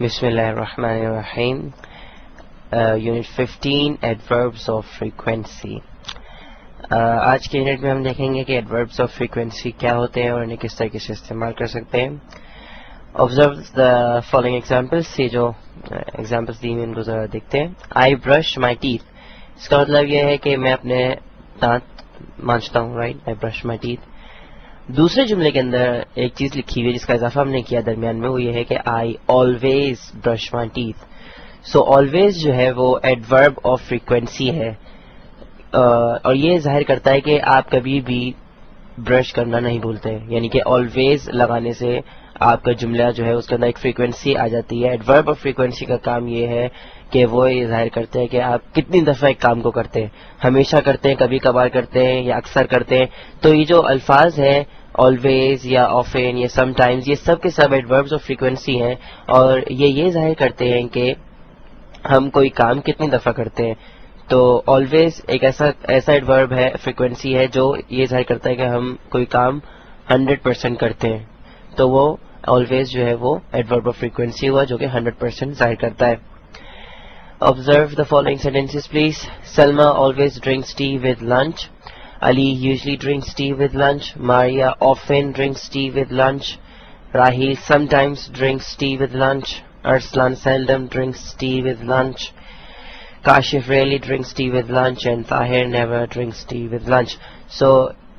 بسم اللہ الرحمن الرحیم. Unit 15 adverbs of frequency. آج کے یونٹ میں ہم دیکھیں گے کہ ایڈوربس آف فریکوینسی کیا ہوتے ہیں اور انہیں کس طریقے سے استعمال کر سکتے ہیں. Observe the following examples. یہ جو ایگزامپلس دی ہوئی ان کو ذرا دیکھتے ہیں. آئی برش مائی ٹیتھ. اس کا مطلب یہ ہے کہ میں اپنے دانت مانجتا ہوں. رائٹ, آئی برش مائی ٹیتھ. دوسرے جملے کے اندر ایک چیز لکھی ہوئی ہے جس کا اضافہ ہم نے کیا درمیان میں, وہ یہ ہے کہ I always brush my teeth. So always جو ہے وہ ایڈورب آف فریکوینسی ہے, اور یہ ظاہر کرتا ہے کہ آپ کبھی بھی برش کرنا نہیں بھولتے, یعنی کہ آلویز لگانے سے آپ کا جملہ جو ہے اس کے اندر ایک فریکوینسی آ جاتی ہے. ایڈورب آف فریکوینسی کا کام یہ ہے کہ وہ یہ ظاہر کرتے ہیں کہ آپ کتنی دفعہ ایک کام کو کرتے ہیں, ہمیشہ کرتے ہیں, کبھی کبھار کرتے ہیں یا اکثر کرتے ہیں. تو یہ جو الفاظ ہیں آلویز یا آفن یا سم ٹائمز, یہ سب کے سب ایڈوربز آف فریکوینسی ہیں, اور یہ ظاہر کرتے ہیں کہ ہم کوئی کام کتنی دفعہ کرتے ہیں. تو آلویز ایک ایسا ایڈورب ہے, فریکوینسی ہے, جو یہ ظاہر کرتا ہے کہ ہم کوئی کام 100% کرتے ہیں. تو وہ آلویز جو ہے وہ ایڈورب آف فریکوینسی ہوا جو کہ 100% ظاہر کرتا ہے. Observe the following sentences please. Salma always drinks tea with lunch. Ali usually drinks tea with lunch. Maria often drinks tea with lunch. Rahil sometimes drinks tea with lunch. Arslan seldom drinks tea with lunch. Kashif rarely drinks tea with lunch. And Tahir never drinks tea with lunch. So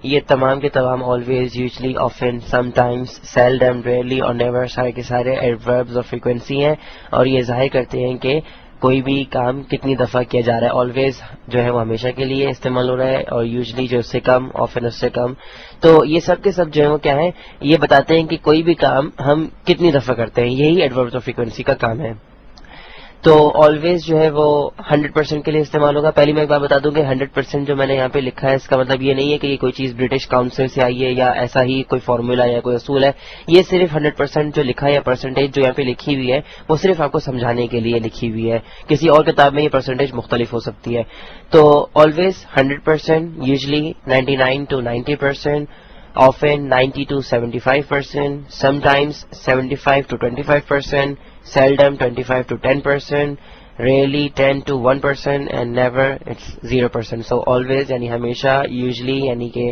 یہ تمام کے تمام always, usually, often, sometimes, seldom, rarely اور never سارے کے سارے ایڈوربز of frequency ہیں, اور یہ ظاہر کرتے ہیں کہ کوئی بھی کام کتنی دفعہ کیا جا رہا ہے. آلویز جو ہے وہ ہمیشہ کے لیے استعمال ہو رہا ہے, اور یوزلی جو اس سے کم, آفن اس سے کم. تو یہ سب کے سب جو ہے وہ کیا ہے, یہ بتاتے ہیں کہ کوئی بھی کام ہم کتنی دفعہ کرتے ہیں. یہی ایڈوربز آف فریکوینسی کا کام ہے. تو آلویز جو ہے وہ 100% کے لیے استعمال ہوگا. پہلی میں ایک بات بتا دوں کہ 100% جو میں نے یہاں پہ لکھا ہے, اس کا مطلب یہ نہیں ہے کہ یہ کوئی چیز برٹش کاؤنسل سے آئی ہے یا ایسا ہی کوئی فارمولا یا کوئی اصول ہے. یہ صرف 100% جو لکھا ہے یا پرسنٹیج جو یہاں پہ لکھی ہوئی ہے وہ صرف آپ کو سمجھانے کے لیے لکھی ہوئی ہے. کسی اور کتاب میں یہ پرسنٹیج مختلف ہو سکتی ہے. تو always 100%, usually 99 to 90%, often 90 to 75%, sometimes 75 to 25%, seldom 25 to 10%, rarely 10 to 1%, and never it's 0%. So always یعنی ہمیشہ, usually یعنی کہ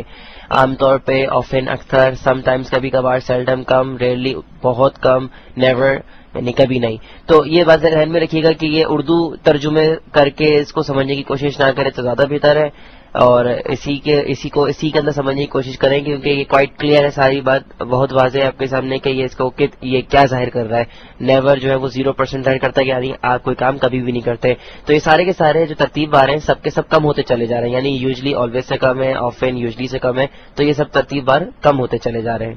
عام طور پہ, often اکثر, sometimes کبھی کبھار, seldom کم, rarely بہت کم, never یعنی کبھی نہیں. تو یہ بات ذہن میں رکھیے گا کہ یہ اردو ترجمے کر کے اس کو سمجھنے کی کوشش نہ کرے تو زیادہ بہتر ہے, اور اسی کے اندر سمجھنے کی کوشش کریں, کیونکہ یہ کوائٹ کلیئر ہے, ساری بات بہت واضح ہے آپ کے سامنے کہ یہ اس کو یہ کیا ظاہر کر رہا ہے. نیور جو ہے وہ 0% ظاہر کرتا ہے, یعنی آپ کوئی کام کبھی بھی نہیں کرتے. تو یہ سارے کے سارے جو ترتیب بار ہیں سب کے سب کم ہوتے چلے جا رہے ہیں, یعنی یوزلی آلویز سے کم ہے, آفن یوزلی سے کم ہے. تو یہ سب ترتیب بار کم ہوتے چلے جا رہے ہیں.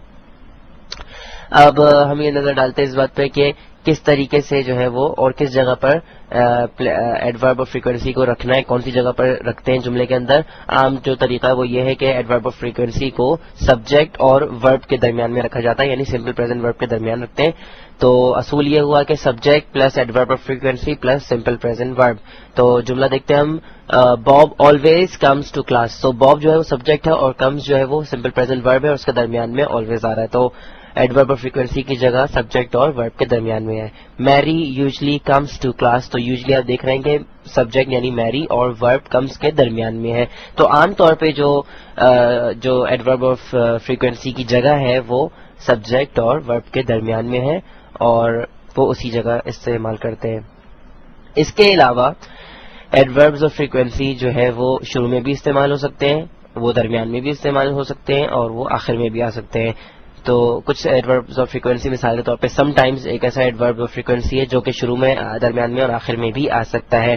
اب ہم یہ نظر ڈالتے ہیں اس بات پہ کہ کس طریقے سے جو ہے وہ اور کس جگہ پر ایڈورب آف فریکوینسی کو رکھنا ہے, کون سی جگہ پر رکھتے ہیں جملے کے اندر. عام جو طریقہ ہے وہ یہ ہے کہ ایڈورب آف فریکوینسی کو سبجیکٹ اور ورب کے درمیان میں رکھا جاتا ہے, یعنی سمپل پریزنٹ ورب کے درمیان رکھتے ہیں. تو اصول یہ ہوا کہ subject plus adverb of frequency plus simple present ورب. تو جملہ دیکھتے ہیں ہم. باب آلویز کمز ٹو کلاس. تو باب جو ہے وہ سبجیکٹ ہے اور کمز جو ہے وہ سمپل پریزنٹ ورب ہے, اور اس کے درمیان میں آلویز آ رہا ہے. تو ایڈورب آف فریکوینسی کی جگہ سبجیکٹ اور ورب کے درمیان میں ہے. میری یوزلی کمز ٹو کلاس. تو یوزلی آپ دیکھ رہے ہیں کہ سبجیکٹ یعنی میری اور ورب کمز کے درمیان میں ہے. تو عام طور پہ جو ایڈورب آف فریکوینسی کی جگہ ہے وہ سبجیکٹ اور ورب کے درمیان میں ہے, اور وہ اسی جگہ استعمال کرتے ہیں. اس کے علاوہ ایڈوربز آف فریکوینسی جو ہے وہ شروع میں بھی استعمال ہو سکتے ہیں, وہ درمیان میں بھی استعمال ہو سکتے ہیں, اور وہ آخر میں بھی آ سکتے ہیں. تو کچھ ایڈوربز آف فریکوینسی مثال کے طور پہ سم ٹائمز ایک ایسا ایڈورب آف فریکوینسی ہے جو کہ شروع میں, درمیان میں اور آخر میں بھی آ سکتا ہے.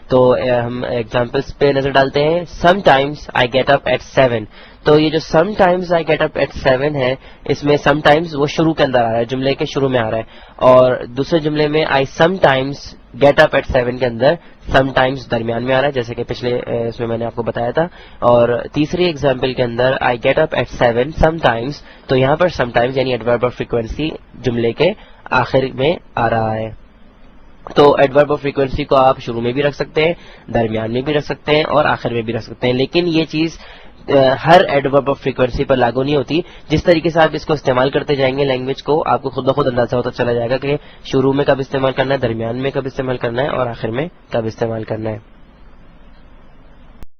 تو ہم ایگزامپلس پہ نظر ڈالتے ہیں. Sometimes I get up at 7. تو یہ جو sometimes I get up at 7 ہے, اس میں سم ٹائمز وہ شروع کے اندر آ رہا ہے, جملے کے شروع میں آ رہا ہے, اور دوسرے جملے میں I sometimes get up at 7 کے اندر سم ٹائمز درمیان میں آ رہا ہے, جیسے کہ پچھلے اس میں نے آپ کو بتایا تھا. اور تیسری ایگزامپل کے اندر I get up at 7 sometimes, تو یہاں پر سم ٹائمز یعنی ایڈورب آف فریکوینسی جملے کے آخر میں آ رہا ہے. تو ایڈورب آف فریکوینسی کو آپ شروع میں بھی رکھ سکتے ہیں, درمیان میں بھی رکھ سکتے ہیں, اور آخر میں بھی رکھ سکتے ہیں, لیکن یہ چیز ہر ایڈورب آف فریکوینسی پر لاگو نہیں ہوتی. جس طریقے سے آپ اس کو استعمال کرتے جائیں گے لینگویج کو, آپ کو خود بخود اندازہ ہوتا چلا جائے گا کہ شروع میں کب استعمال کرنا ہے, درمیان میں کب استعمال کرنا ہے, اور آخر میں کب استعمال کرنا ہے.